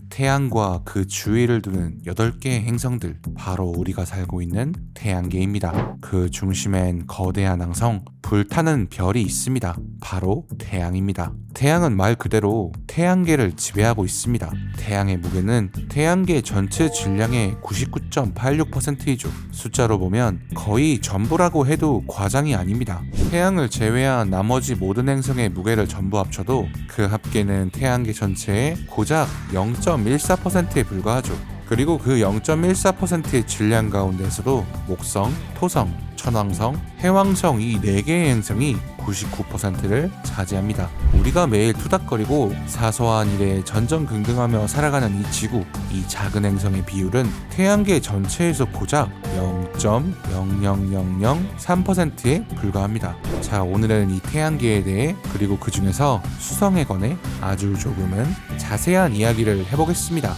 태양과 그 주위를 두는 8개의 행성들, 바로 우리가 살고 있는 태양계입니다. 그 중심엔 거대한 항성, 불타는 별이 있습니다. 바로 태양입니다. 태양은 말 그대로 태양계를 지배하고 있습니다. 태양의 무게는 태양계 전체 질량의 99.86%이죠. 숫자로 보면 거의 전부라고 해도 과장이 아닙니다. 태양을 제외한 나머지 모든 행성의 무게를 전부 합쳐도 그 합계는 태양계 전체의 고작 0.14%에 불과하죠. 그리고 그 0.14%의 질량 가운데에서도 목성, 토성, 천왕성, 해왕성 이 4개의 행성이 99%를 차지합니다. 우리가 매일 투닥거리고 사소한 일에 전전긍긍하며 살아가는 이 지구, 이 작은 행성의 비율은 태양계 전체에서 고작 0.00003%에 불과합니다. 자, 오늘은 이 태양계에 대해, 그리고 그 중에서 수성에 관해 아주 조금은 자세한 이야기를 해보겠습니다.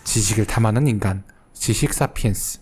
지식을 탐하는 인간, 지식 사피엔스.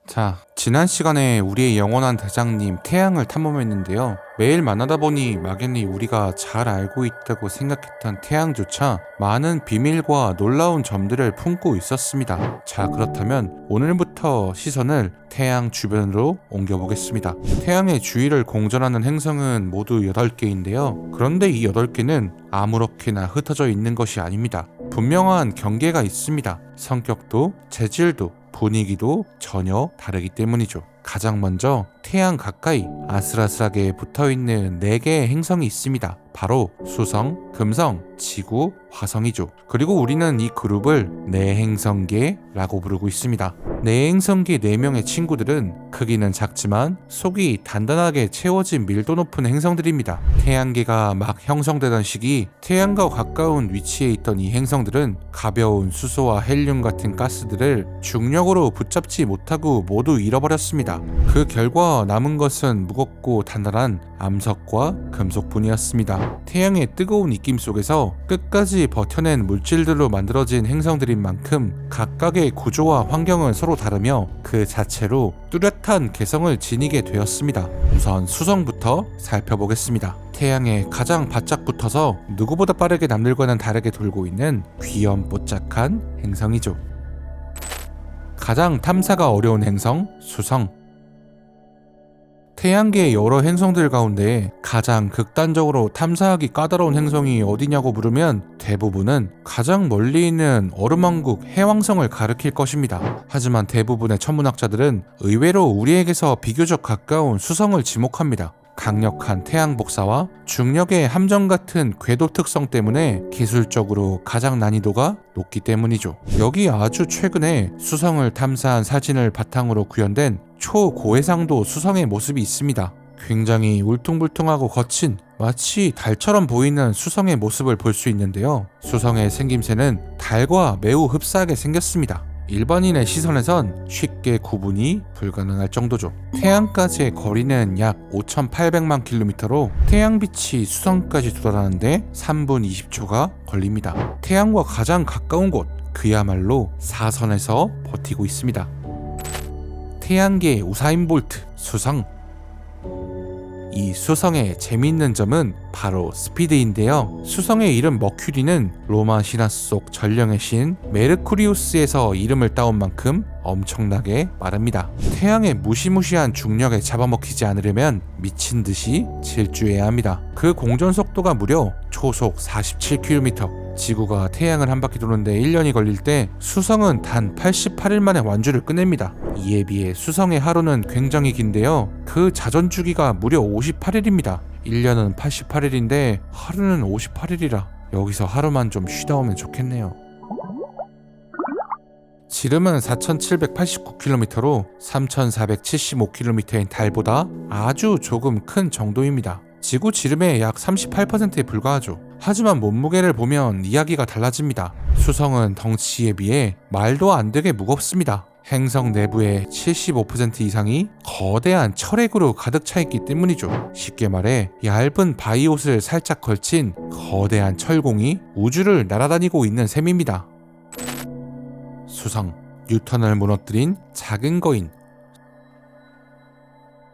자, 지난 시간에 우리의 영원한 대장님 태양을 탐험했는데요. 매일 만나다 보니 막연히 우리가 잘 알고 있다고 생각했던 태양조차 많은 비밀과 놀라운 점들을 품고 있었습니다. 자, 그렇다면 오늘부터 시선을 태양 주변으로 옮겨보겠습니다. 태양의 주위를 공전하는 행성은 모두 8개인데요. 그런데 이 8개는 아무렇게나 흩어져 있는 것이 아닙니다. 분명한 경계가 있습니다. 성격도, 재질도, 분위기도 전혀 다르기 때문이죠. 가장 먼저 태양 가까이 아슬아슬하게 붙어있는 4개의 행성이 있습니다. 바로 수성, 금성, 지구, 화성이죠. 그리고 우리는 이 그룹을 내행성계라고 부르고 있습니다. 내행성계 4명의 친구들은 크기는 작지만 속이 단단하게 채워진 밀도 높은 행성들입니다. 태양계가 막 형성되던 시기, 태양과 가까운 위치에 있던 이 행성들은 가벼운 수소와 헬륨 같은 가스들을 중력으로 붙잡지 못하고 모두 잃어버렸습니다. 그 결과 남은 것은 무겁고 단단한 암석과 금속뿐이었습니다. 태양의 뜨거운 입김 속에서 끝까지 버텨낸 물질들로 만들어진 행성들인 만큼 각각의 구조와 환경은 서로 다르며 그 자체로 뚜렷한 개성을 지니게 되었습니다. 우선 수성부터 살펴보겠습니다. 태양에 가장 바짝 붙어서 누구보다 빠르게 남들과는 다르게 돌고 있는 귀염뽀짝한 행성이죠. 가장 탐사가 어려운 행성, 수성. 태양계의 여러 행성들 가운데 가장 극단적으로 탐사하기 까다로운 행성이 어디냐고 물으면 대부분은 가장 멀리 있는 얼음왕국 해왕성을 가리킬 것입니다. 하지만 대부분의 천문학자들은 의외로 우리에게서 비교적 가까운 수성을 지목합니다. 강력한 태양 복사와 중력의 함정 같은 궤도 특성 때문에 기술적으로 가장 난이도가 높기 때문이죠. 여기 아주 최근에 수성을 탐사한 사진을 바탕으로 구현된 초고해상도 수성의 모습이 있습니다. 굉장히 울퉁불퉁하고 거친, 마치 달처럼 보이는 수성의 모습을 볼 수 있는데요. 수성의 생김새는 달과 매우 흡사하게 생겼습니다. 일반인의 시선에선 쉽게 구분이 불가능할 정도죠. 태양까지의 거리는 약 5,800만 킬로미터로 태양빛이 수성까지 도달하는데 3분 20초가 걸립니다. 태양과 가장 가까운 곳, 그야말로 사선에서 버티고 있습니다. 태양계의 우사인 볼트, 수성. 이 수성의 재미있는 점은 바로 스피드인데요. 수성의 이름 머큐리는 로마 신화 속 전령의 신 메르쿠리우스에서 이름을 따온 만큼 엄청나게 빠릅니다. 태양의 무시무시한 중력에 잡아먹히지 않으려면 미친 듯이 질주해야 합니다. 그 공전 속도가 무려 초속 47km. 지구가 태양을 한 바퀴 도는데 1년이 걸릴 때 수성은 단 88일 만에 완주를 끝냅니다. 이에 비해 수성의 하루는 굉장히 긴데요. 그 자전주기가 무려 58일입니다. 1년은 88일인데 하루는 58일이라 여기서 하루만 좀 쉬다 오면 좋겠네요. 지름은 4,789km로 3,475km인 달보다 아주 조금 큰 정도입니다. 지구 지름의 약 38%에 불과하죠. 하지만 몸무게를 보면 이야기가 달라집니다. 수성은 덩치에 비해 말도 안 되게 무겁습니다. 행성 내부의 75% 이상이 거대한 철액으로 가득 차 있기 때문이죠. 쉽게 말해 얇은 바이옷을 살짝 걸친 거대한 철공이 우주를 날아다니고 있는 셈입니다. 수성, 뉴턴을 무너뜨린 작은 거인.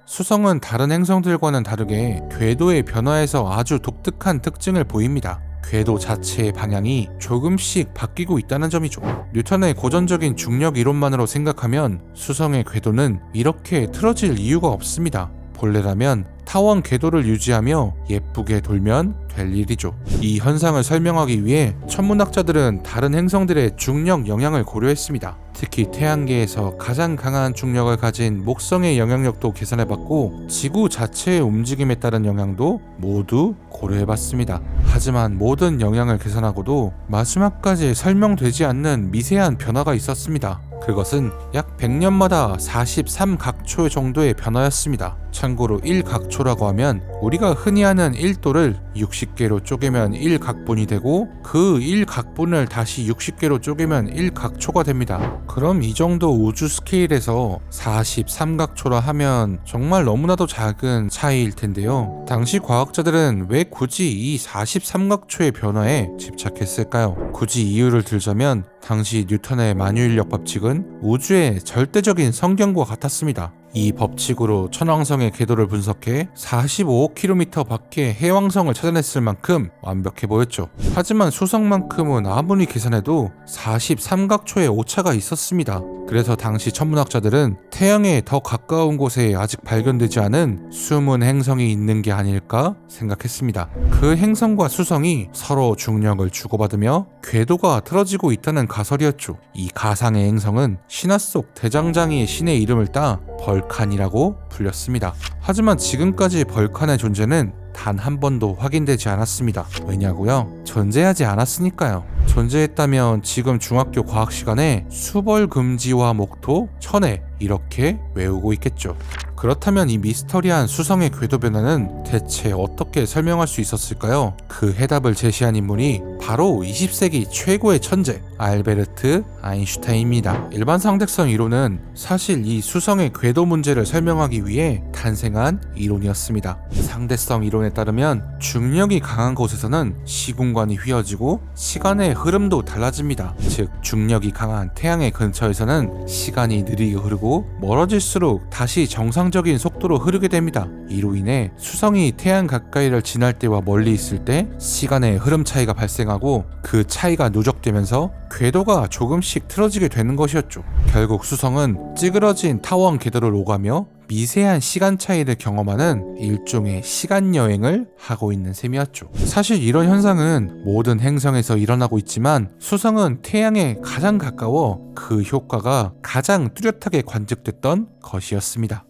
수성은 다른 행성들과는 다르게 궤도의 변화에서 아주 독특한 특징을 보입니다. 궤도 자체의 방향이 조금씩 바뀌고 있다는 점이죠. 뉴턴의 고전적인 중력 이론만으로 생각하면 수성의 궤도는 이렇게 틀어질 이유가 없습니다. 본래라면 타원 궤도를 유지하며 예쁘게 돌면 될 일이죠. 이 현상을 설명하기 위해 천문학자들은 다른 행성들의 중력 영향을 고려했습니다. 특히 태양계에서 가장 강한 중력을 가진 목성의 영향력도 계산해봤고 지구 자체의 움직임에 따른 영향도 모두 고려해봤습니다. 하지만 모든 영향을 계산하고도 마지막까지 설명되지 않는 미세한 변화가 있었습니다. 그것은 약 100년마다 43각초 정도의 변화였습니다. 참고로 1각초라고 하면 우리가 흔히 하는 1도를 60개로 쪼개면 1각분이 되고 그 1각분을 다시 60개로 쪼개면 1각초가 됩니다. 그럼 이 정도 우주 스케일에서 43각초라 하면 정말 너무나도 작은 차이일 텐데요. 당시 과학자들은 왜 굳이 이 43각초의 변화에 집착했을까요? 굳이 이유를 들자면 당시 뉴턴의 만유인력 법칙은 우주의 절대적인 성경과 같았습니다. 이 법칙으로 천왕성의 궤도를 분석해 45km 밖의 해왕성을 찾아냈을 만큼 완벽해 보였죠. 하지만 수성만큼은 아무리 계산해도 43각초의 오차가 있었습니다. 그래서 당시 천문학자들은 태양에 더 가까운 곳에 아직 발견되지 않은 숨은 행성이 있는 게 아닐까 생각했습니다. 그 행성과 수성이 서로 중력을 주고받으며 궤도가 틀어지고 있다는 가설이었죠. 이 가상의 행성은 신화 속 대장장이의 신의 이름을 따 벌칸이라고 불렸습니다. 하지만 지금까지 벌칸의 존재는 단 한 번도 확인되지 않았습니다. 왜냐고요? 존재하지 않았으니까요. 존재했다면 지금 중학교 과학 시간에 수벌금지와 목토, 천해 이렇게 외우고 있겠죠. 그렇다면 이 미스터리한 수성의 궤도 변화는 대체 어떻게 설명할 수 있었을까요? 그 해답을 제시한 인물이 바로 20세기 최고의 천재 알베르트 아인슈타인입니다. 일반 상대성 이론은 사실 이 수성의 궤도 문제를 설명하기 위해 탄생한 이론이었습니다. 상대성 이론에 따르면 중력이 강한 곳에서는 시공간이 휘어지고 시간의 흐름도 달라집니다. 즉 중력이 강한 태양의 근처에서는 시간이 느리게 흐르고 멀어질수록 다시 정상적인 속도로 흐르게 됩니다. 이로 인해 수성이 태양 가까이를 지날 때와 멀리 있을 때 시간의 흐름 차이가 발생하고 그 차이가 누적되면서 궤도가 조금씩 틀어지게 되는 것이었죠. 결국 수성은 찌그러진 타원 궤도를 오가며 미세한 시간 차이를 경험하는 일종의 시간 여행을 하고 있는 셈이었죠. 사실 이런 현상은 모든 행성에서 일어나고 있지만 수성은 태양에 가장 가까워 그 효과가 가장 뚜렷하게 관측됐던 것이었습니다.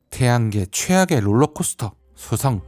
태양계 최악의 롤러코스터 수성.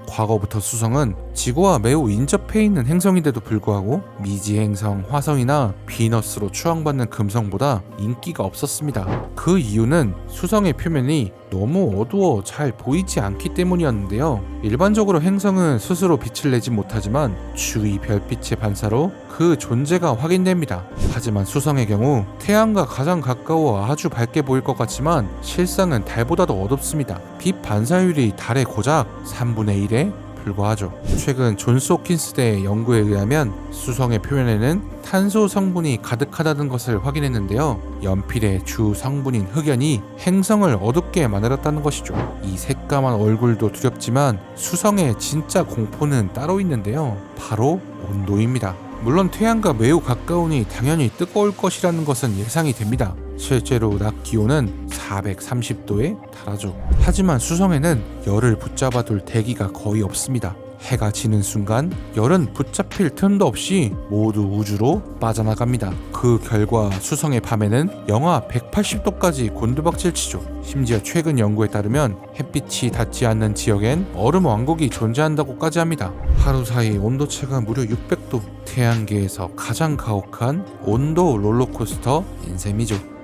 과거부터 수성은 지구와 매우 인접해 있는 행성인데도 불구하고 미지 행성 화성이나 비너스로 추앙받는 금성보다 인기가 없었습니다. 그 이유는 수성의 표면이 너무 어두워 잘 보이지 않기 때문이었는데요. 일반적으로 행성은 스스로 빛을 내지 못하지만 주위 별빛의 반사로 그 존재가 확인됩니다. 하지만 수성의 경우 태양과 가장 가까워 아주 밝게 보일 것 같지만 실상은 달보다도 어둡습니다. 빛 반사율이 달의 고작 3분의 1에 불과하죠. 최근 존스 호킨스대의 연구에 의하면 수성의 표면에는 탄소 성분이 가득하다는 것을 확인했는데요. 연필의 주 성분인 흑연이 행성을 어둡게 만들었다는 것이죠. 이 새까만 얼굴도 두렵지만 수성의 진짜 공포는 따로 있는데요. 바로 온도입니다. 물론 태양과 매우 가까우니 당연히 뜨거울 것이라는 것은 예상이 됩니다. 실제로 낮 기온은 430도에 달하죠. 하지만 수성에는 열을 붙잡아둘 대기가 거의 없습니다. 해가 지는 순간 열은 붙잡힐 틈도 없이 모두 우주로 빠져나갑니다. 그 결과 수성의 밤에는 영하 180도까지 곤두박질 치죠. 심지어 최근 연구에 따르면 햇빛이 닿지 않는 지역엔 얼음 왕국이 존재한다고까지 합니다. 하루 사이 온도차가 무려 600도, 태양계에서 가장 가혹한 온도 롤러코스터인 셈이죠.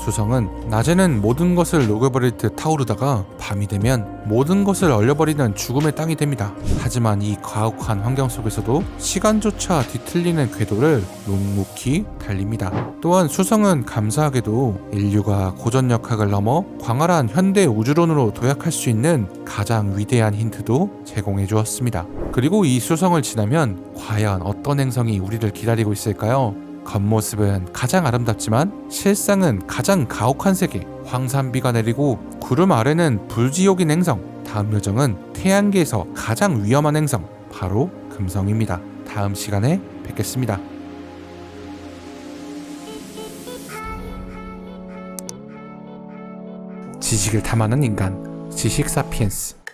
수성은 낮에는 모든 것을 녹여버릴 듯 타오르다가 밤이 되면 모든 것을 얼려버리는 죽음의 땅이 됩니다. 하지만 이 가혹한 환경 속에서도 시간조차 뒤틀리는 궤도를 묵묵히 달립니다. 또한 수성은 감사하게도 인류가 고전역학을 넘어 광활한 현대 우주론으로 도약할 수 있는 가장 위대한 힌트도 제공해 주었습니다. 그리고 이 수성을 지나면 과연 어떤 행성이 우리를 기다리고 있을까요? 겉모습은 가장 아름답지만 실상은 가장 가혹한 세계. 황산비가 내리고 구름 아래는 불지옥인 행성. 다음 요정은 태양계에서 가장 위험한 행성, 바로 금성입니다. 다음 시간에 뵙겠습니다. 지식을 탐하는 인간, 지식 사피엔스.